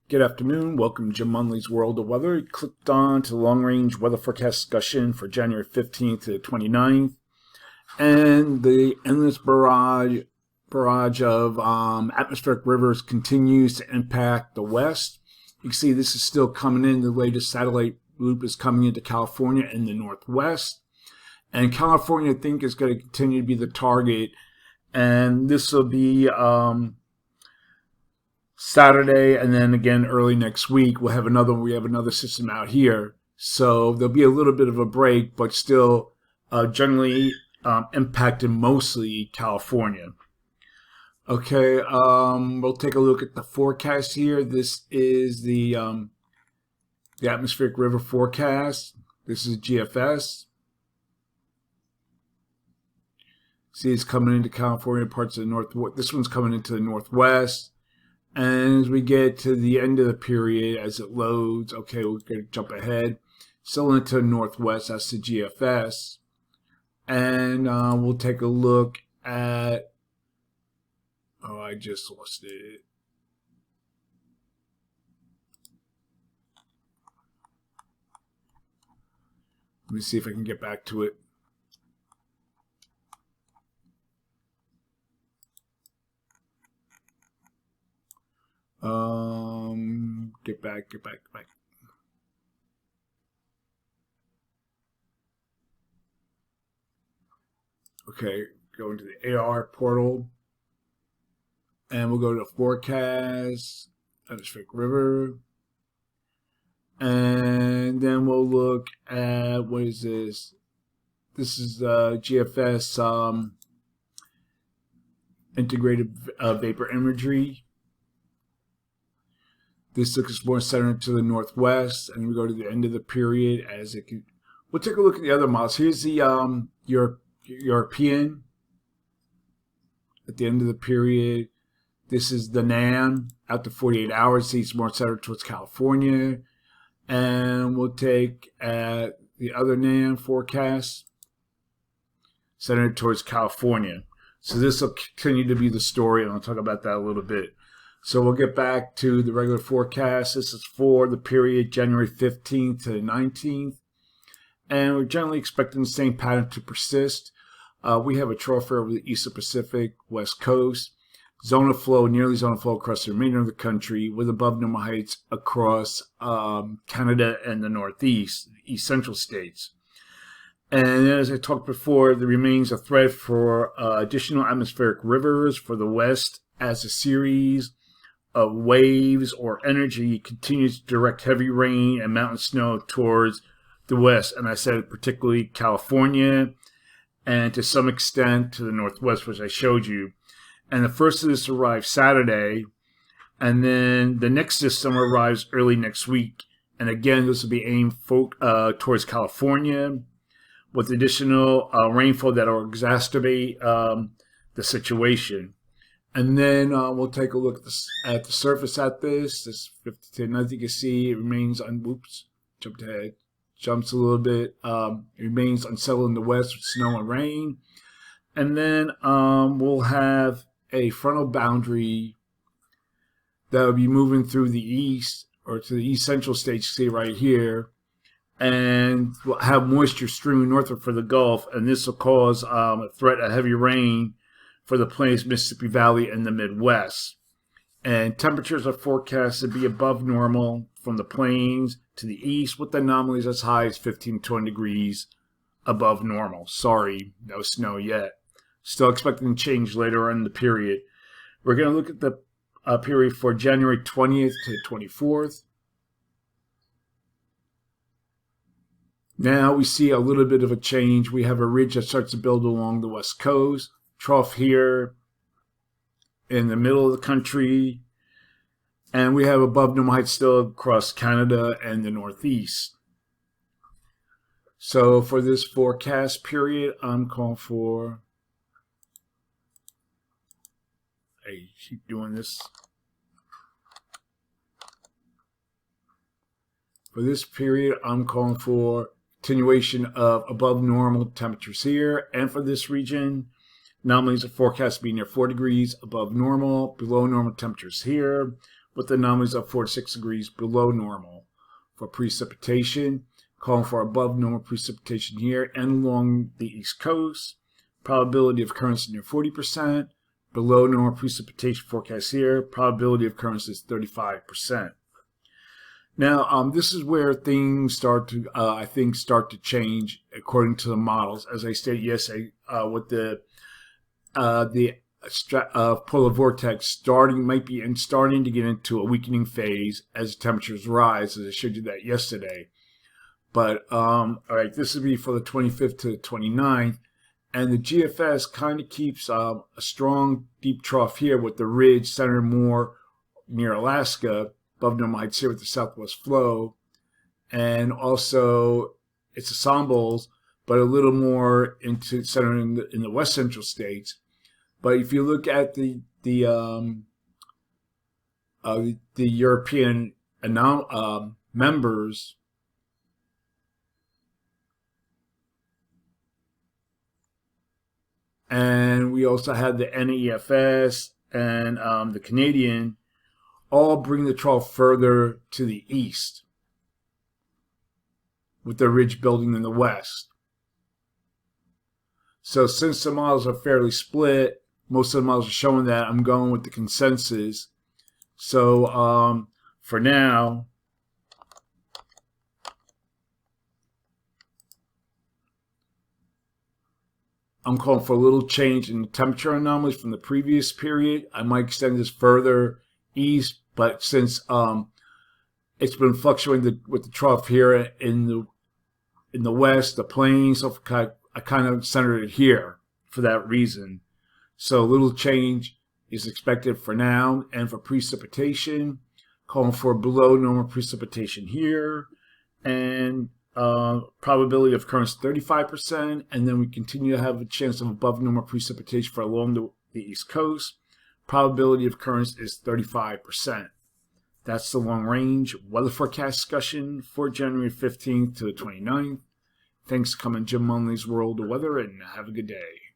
Good afternoon. Welcome to Jim Munley's World of Weather. You clicked on to the long-range weather forecast discussion for January 15th to the 29th. And the endless barrage of atmospheric rivers continues to impact the west. You can see this is still coming in. The latest satellite loop is coming into California in the northwest. And California, I think, is going to continue to be the target. And this will be Saturday, and then again early next week we have another system out here, so there'll be a little bit of a break, but still generally impacting mostly California. Okay, we'll take a look at the forecast here. This is the atmospheric river forecast. This is GFS. See, it's coming into California, parts of the north. This one's coming into the northwest. And as we get to the end of the period, as it loads, okay, we're going to jump ahead. Still into the northwest, that's the GFS. And we'll take a look at, oh, I just lost it. Let me see if I can get back to it. Get back. Okay, go into the AR portal, and we'll go to the forecast, atmospheric river, and then we'll look at, what is this? This is GFS integrated vapor imagery. This looks more centered to the northwest, and we go to the end of the period as it can. We'll take a look at the other models. Here's the European at the end of the period. This is the NAM out to 48 hours. See, it's more centered towards California. And we'll take the other NAM forecast centered towards California. So this will continue to be the story, and I'll talk about that a little bit. So we'll get back to the regular forecast. This is for the period January 15th to the 19th. And we're generally expecting the same pattern to persist. We have a trough over the eastern Pacific, west coast. Zone of flow, nearly zone of flow across the remainder of the country, with above normal heights across Canada and the northeast, east central states. And as I talked before, there remains a threat for additional atmospheric rivers for the west as a series of waves or energy continues to direct heavy rain and mountain snow towards the west. And I said particularly California and to some extent to the northwest, which I showed you. And the first of this arrives Saturday, and then the next system arrives early next week. And again, this will be aimed towards California with additional rainfall that will exacerbate the situation. And then we'll take a look at the surface at this. This 50 as you can see, it remains jumped ahead, jumps a little bit. It remains unsettled in the west with snow and rain. And then we'll have a frontal boundary that will be moving through the east, or to the east central states, you see right here. And we'll have moisture streaming northward for the Gulf, and this will cause a threat of heavy rain for the Plains, Mississippi Valley, and the Midwest. And temperatures are forecast to be above normal from the plains to the east, with anomalies as high as 15 to 20 degrees above normal. Sorry, no snow yet. Still expecting change later on in the period. We're going to look at the period for January 20th to 24th. Now we see a little bit of a change. We have a ridge that starts to build along the west coast. Trough here in the middle of the country, and we have above normal heights still across Canada and the northeast. So for this forecast period, I'm calling for, I keep doing this. For this period, I'm calling for continuation of above normal temperatures here. And for this region, anomalies are forecast to be near 4 degrees above normal, below normal temperatures here, with anomalies of 4 to 6 degrees below normal. For precipitation, calling for above normal precipitation here and along the east coast. Probability of occurrence near 40%. Below normal precipitation forecast here. Probability of occurrence is 35%. Now, this is where things start to, I think, start to change according to the models. As I stated yesterday, with the polar vortex starting to get into a weakening phase as temperatures rise, as I showed you that yesterday. But all right, this will be for the 25th to the 29th, and the GFS kind of keeps a strong deep trough here with the ridge centered more near Alaska, above normal heights here with the southwest flow, and also it's ensembles, but a little more into centered in the west central states. But if you look at the European members, and we also have the NEFS and the Canadian, all bring the trough further to the east, with the ridge building in the west. So since the models are fairly split, most of the models are showing that. I'm going with the consensus. So for now, I'm calling for a little change in the temperature anomalies from the previous period. I might extend this further east, but since it's been fluctuating with the trough here in the west, the plains, so I kind of centered it here for that reason. So a little change is expected for now. And for precipitation, calling for below normal precipitation here, and probability of occurrence 35%, and then we continue to have a chance of above normal precipitation for along the east coast. Probability of occurrence is 35%. That's the long range weather forecast discussion for January 15th to the 29th. Thanks for coming to Jim Munley's World of Weather, and have a good day.